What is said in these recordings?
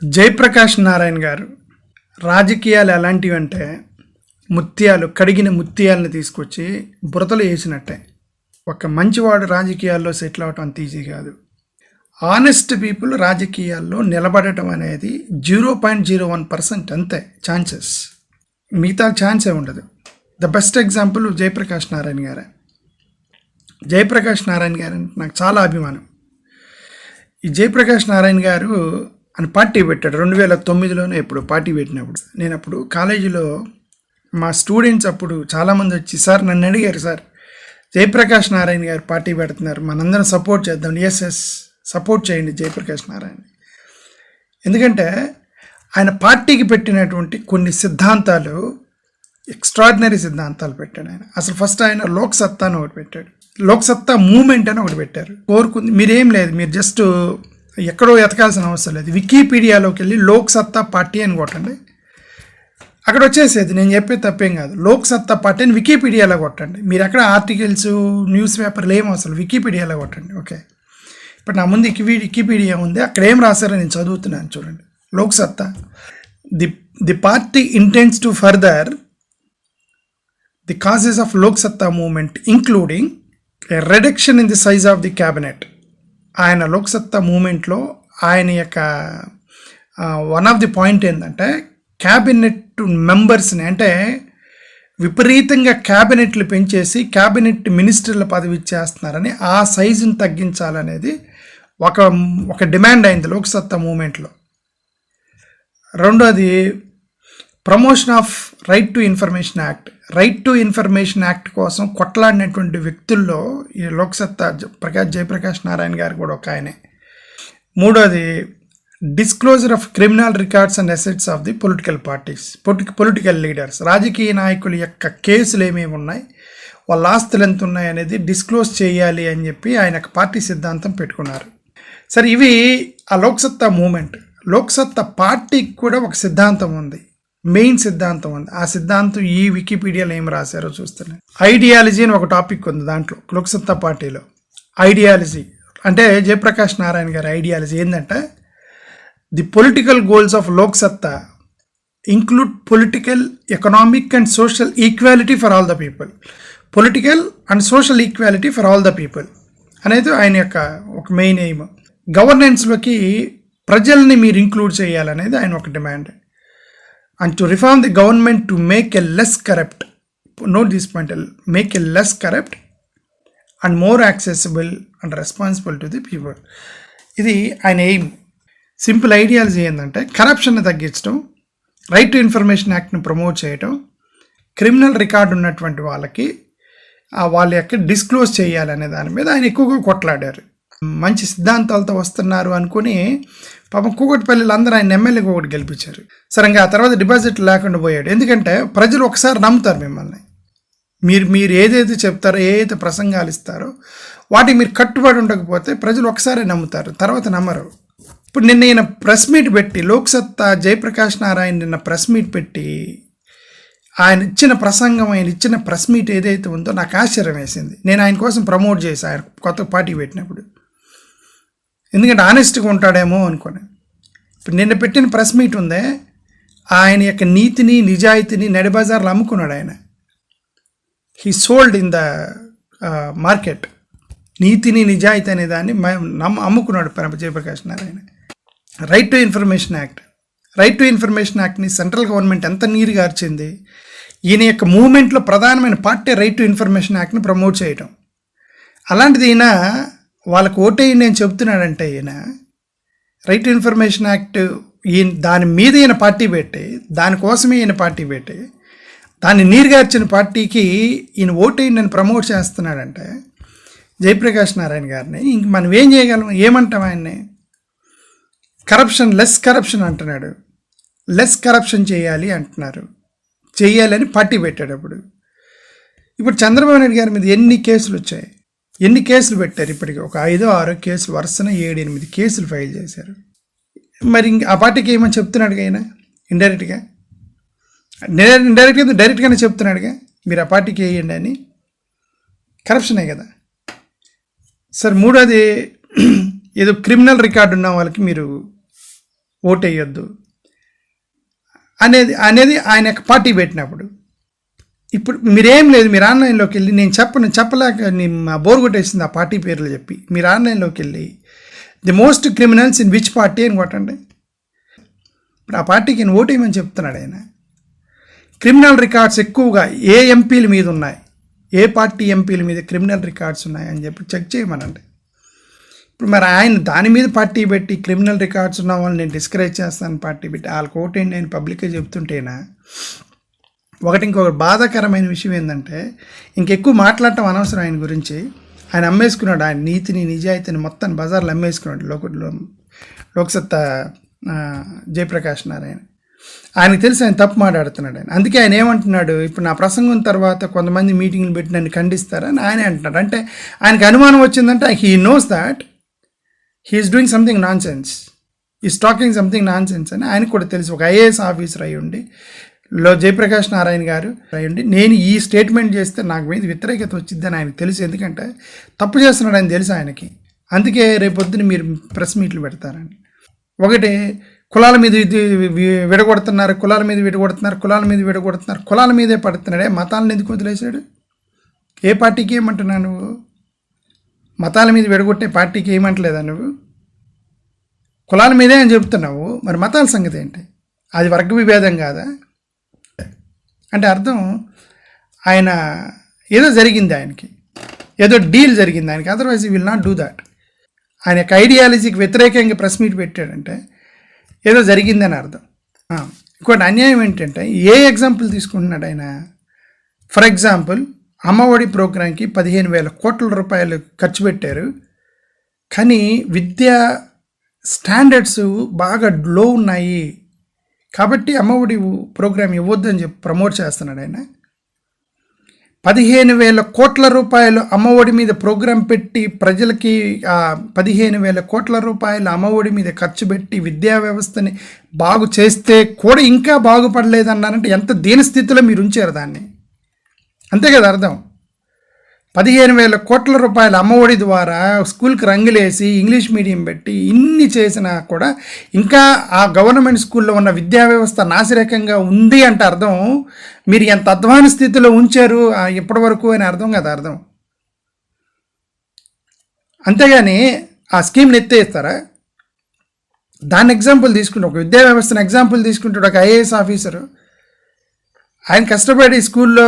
జయప్రకాష్ నారాయణ గారు రాజకీయాలు ఎలాంటివి అంటే ముత్యాలు కడిగిన ముత్యాలను తీసుకొచ్చి బురదలు వేసినట్టే. ఒక మంచివాడు రాజకీయాల్లో సెటిల్ అవటం అంత ఈజీ కాదు. ఆనెస్ట్ పీపుల్ రాజకీయాల్లో నిలబడటం అనేది 0.01% అంతే ఛాన్సెస్, మిగతా ఛాన్సే ఉండదు. The best example Jayaprakash Narayana గారే. జయప్రకాష్ నారాయణ గారు అంటే నాకు చాలా అభిమానం. ఈ జయప్రకాష్ నారాయణ గారు అని పార్టీ పెట్టాడు 2009లోనే. ఎప్పుడు పార్టీ పెట్టినప్పుడు నేను అప్పుడు కాలేజీలో మా స్టూడెంట్స్ అప్పుడు చాలామంది వచ్చి సార్ నన్ను అడిగారు, సార్ జయప్రకాష్ నారాయణ గారు పార్టీ పెడుతున్నారు, మనందరం సపోర్ట్ చేద్దాం. ఎస్ సపోర్ట్ చేయండి జయప్రకాష్ నారాయణ. ఎందుకంటే ఆయన పార్టీకి పెట్టినటువంటి కొన్ని సిద్ధాంతాలు ఎక్స్ట్రాడినరీ సిద్ధాంతాలు పెట్టాడు ఆయన. అసలు ఫస్ట్ ఆయన లోక్సత్తా అని ఒకటి పెట్టాడు, లోక్సత్తా మూమెంట్ అని ఒకటి పెట్టారు. కోరుకుంది మీరేం లేదు, మీరు జస్ట్ ఎక్కడో ఎతకాల్సిన అవసరం లేదు, వికీపీడియాలోకి వెళ్ళి లోక్సత్తా పార్టీ అని కొట్టండి, అక్కడ వచ్చేసేది. నేను చెప్పే తప్పేం కాదు. లోక్సత్తా పార్టీ అని వికీపీడియాలో కొట్టండి. మీరు ఎక్కడ ఆర్టికల్స్ న్యూస్ పేపర్లు ఏం అసలు వికీపీడియాలో కొట్టండి. ఓకే, ఇప్పుడు నా ముందు వికీపీడియా ఉంది, అక్కడ ఏం రాశారో నేను చదువుతున్నాను చూడండి. Loksatta, the party intends to further the causes of Loksatta movement including a reduction in the size of the cabinet. ఆయన లోక్సత్తా మూమెంట్లో ఆయన యొక్క వన్ ఆఫ్ ది పాయింట్ ఏంటంటే క్యాబినెట్ మెంబర్స్ని, అంటే విపరీతంగా క్యాబినెట్లు పెంచేసి క్యాబినెట్ మినిస్టర్ల పదవి ఇచ్చేస్తున్నారని ఆ సైజుని తగ్గించాలనేది ఒక డిమాండ్ అయింది లోక్సత్తా మూమెంట్లో. రెండోది promotion of right to information act. Right to information act కోసం కొట్లాడినటువంటి వ్యక్తుల్లో ఈ లోక్సత్తా జయప్రకాష్ నారాయణ గారు కూడా ఒక ఆయనే. మూడోది disclosure of criminal records and assets of the political parties, political leaders. రాజకీయ నాయకుల యొక్క కేసులు ఏమేమి ఉన్నాయి, వాళ్ళ ఆస్తులు ఎంత ఉన్నాయి అనేది డిస్క్లోజ్ చేయాలి అని చెప్పి ఆయన పార్టీ సిద్ధాంతం పెట్టుకున్నారు. సరే, ఇవి ఆ లోక్సత్తా మూమెంట్. లోక్సత్తా పార్టీకి కూడా ఒక సిద్ధాంతం ఉంది, మెయిన్ సిద్ధాంతం ఉంది. ఆ సిద్ధాంతం ఈ వికీపీడియాలో ఏం రాశారో చూస్తున్నాను. ఐడియాలజీ అని ఒక టాపిక్ ఉంది దాంట్లో లోక్సత్తా పార్టీలో. ఐడియాలజీ అంటే జయప్రకాష్ నారాయణ గారి ఐడియాలజీ ఏంటంటే the political goals of Loksatta include political, economic and social equality for all the people. Political and social equality for all the people అనేది ఆయన యొక్క ఒక మెయిన్ ఎయిమ్. గవర్నెన్స్లోకి ప్రజల్ని మీరు ఇంక్లూడ్ చేయాలనేది ఆయన ఒక demand. And to reform the government to make a less corrupt, note this point, make a less corrupt and more accessible and responsible to the people. ఇది ఆయన ఎయిమ్. సింపుల్ ఐడియాలజీ ఏంటంటే కరప్షన్ని తగ్గించడం, right to information యాక్ట్ని promote చేయడం, criminal record ఉన్నటువంటి వాళ్ళకి వాళ్ళ యొక్క డిస్క్లోజ్ చేయాలనే దాని మీద ఆయన ఎక్కువగా కొట్లాడారు. మంచి సిద్ధాంతాలతో వస్తున్నారు అనుకుని పాపం కూకట్పల్లిలో అందరూ ఆయన ఎమ్మెల్యేగా ఒకటి గెలిపించారు. సరంగా ఆ తర్వాత డిపాజిట్ లేకుండా పోయాడు. ఎందుకంటే ప్రజలు ఒకసారి నమ్ముతారు మిమ్మల్ని. మీరు ఏదైతే చెప్తారో, ఏదైతే ప్రసంగాలు ఇస్తారో వాటికి మీరు కట్టుబడి ఉండకపోతే ప్రజలు ఒకసారి నమ్ముతారు, తర్వాత నమ్మరు. ఇప్పుడు నిన్న ఈయన ప్రెస్ మీట్ పెట్టి, లోక్సత్తా జయప్రకాష్ నారాయణ నిన్న ప్రెస్ మీట్ పెట్టి ఆయన ఇచ్చిన ప్రసంగం, ఆయన ఇచ్చిన ప్రెస్ మీట్ ఏదైతే ఉందో నాకు ఆశ్చర్యం వేసింది. నేను ఆయన కోసం ప్రమోట్ చేశాను ఆయన కొత్త పార్టీ పెట్టినప్పుడు, ఎందుకంటే ఆనెస్ట్గా ఉంటాడేమో అనుకోని. ఇప్పుడు నిన్న పెట్టిన ప్రెస్ మీట్ ఉందే, ఆయన యొక్క నీతిని నిజాయితీని నడిబజార్లో అమ్ముకున్నాడు ఆయన. He sold in the market. నీతిని నిజాయితీ అనే దాన్ని అమ్ముకున్నాడు Jayaprakash Narayan. Right to information act, right to information యాక్ట్ని సెంట్రల్ గవర్నమెంట్ ఎంత నీరుగార్చింది. ఈయన యొక్క మూమెంట్లో ప్రధానమైన పార్టీ రైట్ టు ఇన్ఫర్మేషన్ యాక్ట్ని ప్రమోట్ చేయటం. అలాంటిది ఈయన వాళ్ళకు ఓటేయండి నేను చెప్తున్నాడంటే, ఈయన రైట్ టు ఇన్ఫర్మేషన్ యాక్ట్ దాని మీద ఈయన పార్టీ పెట్టి, దానికోసమే ఈయన పార్టీ పెట్టి, దాన్ని నీరుగార్చిన పార్టీకి ఈయన ఓటేయండి నేను ప్రమోట్ చేస్తున్నాడంటే జయప్రకాష్ నారాయణ గారిని ఇంక మనం ఏం చేయగలం, ఏమంటాం ఆయన్ని? కరప్షన్, లెస్ కరప్షన్ అంటున్నాడు. లెస్ కరప్షన్ చేయాలి అంటున్నారు, చేయాలని పార్టీ పెట్టాడు. ఇప్పుడు చంద్రబాబు నాయుడు గారి మీద ఎన్ని కేసులు వచ్చాయి, ఎన్ని కేసులు పెట్టారు? ఇప్పటికి ఒక 5-6 కేసులు, వరుసన 7-8 కేసులు ఫైల్ చేశారు. మరి ఇంక ఆ పార్టీకి ఏమని చెప్తున్నాడుగా ఆయన? ఇండైరెక్ట్గా డైరెక్ట్గానే చెప్తున్నాడుగా, మీరు ఆ పార్టీకి వేయండి అని. కరప్షనే కదా. సరే, మూడోది ఏదో క్రిమినల్ రికార్డు ఉన్న వాళ్ళకి మీరు ఓటేయొద్దు అనేది అనేది ఆయన యొక్క పార్టీ పెట్టినప్పుడు. ఇప్పుడు మీరేం లేదు, మీరు ఆన్లైన్లోకి వెళ్ళి నేను చెప్పలేక బోర్ కొట్టేసింది ఆ పార్టీ పేర్లు చెప్పి. మీరు ఆన్లైన్లోకి వెళ్ళి the most criminals in which party అని కొట్టండి. ఇప్పుడు ఆ పార్టీకి నేను ఓటేయమని చెప్తున్నాడు ఆయన. క్రిమినల్ రికార్డ్స్ ఎక్కువగా ఏ ఎంపీల మీద ఉన్నాయి, ఏ పార్టీ ఎంపీల మీద క్రిమినల్ రికార్డ్స్ ఉన్నాయని చెప్పి చెక్ చేయమనండి. ఇప్పుడు మరి ఆయన దాని మీద పార్టీ పెట్టి క్రిమినల్ రికార్డ్స్ ఉన్న వాళ్ళని నేను డిస్కరేజ్ చేస్తాను పార్టీ పెట్టి వాళ్ళకి ఓటేంటి నేను పబ్లిక్గా చెప్తుంటేనా. ఇంకొక బాధాకరమైన విషయం ఏంటంటే ఇంకెక్కువ మాట్లాడటం అనవసరం ఆయన గురించి. ఆయన అమ్మేసుకున్నాడు, ఆయన నీతిని నిజాయితీని మొత్తం బజార్లో అమ్మేసుకున్నాడు లోక్సత్తా జయప్రకాష్ నారాయణ. ఆయనకు తెలిసి ఆయన తప్పు మాట్లాడుతున్నాడు ఆయన. అందుకే ఆయన ఏమంటున్నాడు, ఇప్పుడు నా ప్రసంగం తర్వాత కొంతమంది మీటింగ్లు పెట్టి నన్ను ఖండిస్తారని ఆయనే అంటున్నాడు. అంటే ఆయనకు అనుమానం వచ్చిందంటే he knows that he is doing something nonsense, is talking something nonsense అని ఆయనకు కూడా తెలుసు. ఒక ఐఏఎస్ ఆఫీసర్ అయ్యి ఉండి జయప్రకాష్ నారాయణ గారు అయ్యండి నేను ఈ స్టేట్మెంట్ చేస్తే నాకు మీద వ్యతిరేకత వచ్చిందని ఆయనకు తెలుసు. ఎందుకంటే తప్పు చేస్తున్నాడు ఆయన తెలుసు ఆయనకి. అందుకే రేపొద్దున మీరు ప్రెస్ మీట్లు పెడతారని. ఒకటి కులాల మీద విడగొడుతున్నారు, కులాల మీదే పడుతున్నాడే. మతాలను ఎందుకు వదిలేశాడు? ఏ పార్టీకి ఏమంటున్నావు నువ్వు? మతాల మీద విడగొట్టే పార్టీకి ఏమంటలేదా నువ్వు? కులాల మీదే అని చెప్తున్నావు, మరి మతాల సంగతి ఏంటి? అది వర్గ విభేదం కాదా? అంటే అర్థం ఆయన ఏదో జరిగింది, ఆయనకి ఏదో డీల్ జరిగింది ఆయనకి, అదర్వైజ్ ఈ విల్ నాట్ డూ దాట్. ఆయన యొక్క ఐడియాలజీకి వ్యతిరేకంగా ప్రెస్ మీట్ పెట్టాడంటే ఏదో జరిగిందని అర్థం. ఇంకోటి అన్యాయం ఏంటంటే ఏ ఎగ్జాంపుల్ తీసుకుంటున్నాడు ఆయన. ఫర్ ఎగ్జాంపుల్ అమ్మఒడి ప్రోగ్రాంకి 15,000 కోట్ల రూపాయలు ఖర్చు పెట్టారు, కానీ విద్యా స్టాండర్డ్స్ బాగా లో ఉన్నాయి కాబట్టి అమ్మఒడి ప్రోగ్రాం ఇవ్వద్దని చెప్పి ప్రమోట్ చేస్తున్నాడు ఆయన. 15,000 కోట్ల రూపాయలు అమ్మఒడి మీద ప్రోగ్రాం పెట్టి ప్రజలకి 15,000 కోట్ల రూపాయలు అమ్మఒడి మీద ఖర్చు పెట్టి విద్యా వ్యవస్థని బాగు చేస్తే కూడా ఇంకా బాగుపడలేదన్నారంటే ఎంత దీనస్థితిలో మీరు ఉంచారు దాన్ని. అంతే కదా అర్థం. 15,000 కోట్ల రూపాయల అమ్మఒడి ద్వారా స్కూల్కి రంగులేసి ఇంగ్లీష్ మీడియం పెట్టి ఇన్ని చేసినా కూడా ఇంకా ఆ గవర్నమెంట్ స్కూల్లో ఉన్న విద్యా వ్యవస్థ నాసిరకంగా ఉంది అంటే అర్థం మీరు ఎంత అధ్వాన స్థితిలో ఉంచారు ఇప్పటి వరకు అని అర్థం కదా అర్థం. అంతేగాని ఆ స్కీమ్ని ఎత్తేస్తారా? దాన్ని ఎగ్జాంపుల్ తీసుకుంటే, ఒక విద్యా వ్యవస్థను ఎగ్జాంపుల్ తీసుకుంటాడు ఒక ఐఏఎస్ ఆఫీసరు. ఆయన కష్టపడి స్కూల్లో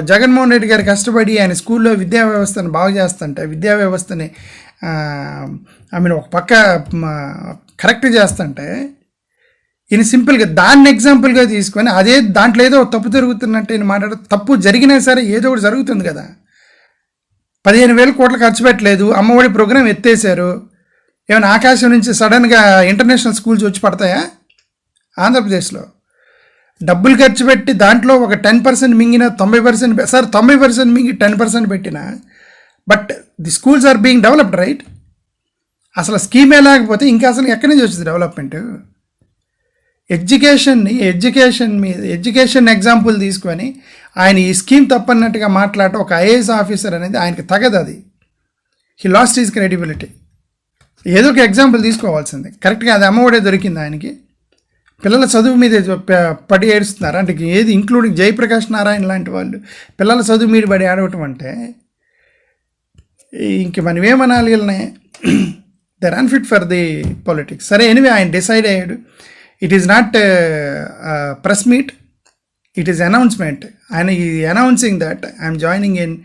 జగన్మోహన్ రెడ్డి గారు కష్టపడి ఆయన స్కూల్లో విద్యా వ్యవస్థను బాగు చేస్తుంటే, విద్యా వ్యవస్థని ఒక పక్క కరెక్ట్ చేస్తుంటే, ఈయన సింపుల్గా దాన్ని ఎగ్జాంపుల్గా తీసుకొని అదే దాంట్లో ఏదో తప్పు జరుగుతున్నట్టు ఈయన మాట్లాడు. తప్పు జరిగినా సరే ఏదో ఒకటి జరుగుతుంది కదా. 15,000 కోట్లు ఖర్చు పెట్టలేదు, అమ్మఒడి ప్రోగ్రాం ఎత్తేసారు. ఏమైనా ఆకాశం నుంచి సడన్గా ఇంటర్నేషనల్ స్కూల్స్ వచ్చి పడతాయా? ఆంధ్రప్రదేశ్లో డబ్బులు ఖర్చు పెట్టి దాంట్లో ఒక 10% మింగిన 90%, సార్ 90% మింగి 10% పెట్టినా but the schools are being developed right. అసలు స్కీమే లేకపోతే ఇంకా అసలు ఎక్కడి నుంచి వచ్చింది డెవలప్మెంట్? ఎడ్యుకేషన్ ఎగ్జాంపుల్ తీసుకొని ఆయన ఈ స్కీమ్ తప్పన్నట్టుగా మాట్లాడటం ఒక ఐఏఎస్ ఆఫీసర్ అనేది ఆయనకి తగదు. అది హీ లాస్ట్ హిస్ క్రెడిబిలిటీ. ఏదో ఒక ఎగ్జాంపుల్ తీసుకోవాల్సింది. కరెక్ట్గా అది అమ్మఒడే దొరికింది ఆయనకి. పిల్లల చదువు మీద పడి ఏడుస్తున్నారు అంటే ఏది ఇంక్లూడింగ్ జయప్రకాష్ నారాయణ లాంటి వాళ్ళు పిల్లల చదువు మీద పడి ఆడవటం అంటే ఇంక మనం ఏమనాలి? వీళ్ళని they're unfit for the politics. సరే ఎనివే ఆయన డిసైడ్ అయ్యాడు. It is not press meet, it is announcement. ఆయన ఈ announcing that I'm joining in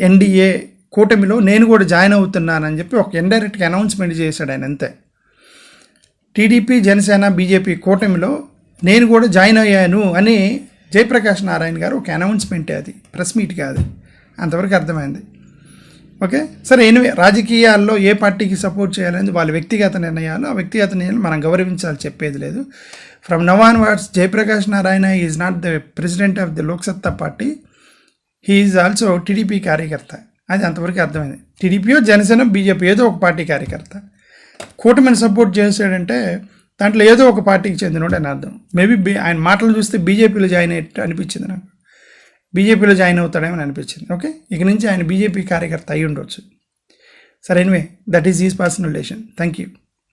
NDA కూటమిలో నేను కూడా జాయిన్ అవుతున్నానని చెప్పి ఒక ఇండైరెక్ట్గా అనౌన్స్మెంట్ చేశాడు ఆయన. అంతే. టీడీపీ, జనసేన, బీజేపీ కూటమిలో నేను కూడా జాయిన్ అయ్యాను అని జయప్రకాష్ నారాయణ గారు ఒక అనౌన్స్మెంటే, అది ప్రెస్ మీట్ కాదు. అంతవరకు అర్థమైంది. ఓకే సరే. ఎనివే రాజకీయాల్లో ఏ పార్టీకి సపోర్ట్ చేయాలని వాళ్ళ వ్యక్తిగత నిర్ణయాలు, ఆ వ్యక్తిగత నిర్ణయాలు మనం గౌరవించాలి, చెప్పేది లేదు. From now onwards Jayaprakash Narayana is not the president of the Loksatta party, he is also TDP కార్యకర్త. అది అంతవరకు అర్థమైంది. టీడీపీయో జనసేన బీజేపీ ఏదో ఒక పార్టీ కార్యకర్త. కూటమిని సపోర్ట్ చేశాడంటే దాంట్లో ఏదో ఒక పార్టీకి చెందినోడు అని అర్థం. మేబీ ఆయన మాటలు చూస్తే బీజేపీలో జాయిన్ అయ్యేట్టు అనిపించింది నాకు. బీజేపీలో జాయిన్ అవుతాడేమని అనిపించింది. ఓకే, ఇక నుంచి ఆయన బీజేపీ కార్యకర్త అయి ఉండొచ్చు. సరే anyway that is he's personal relation. Thank you.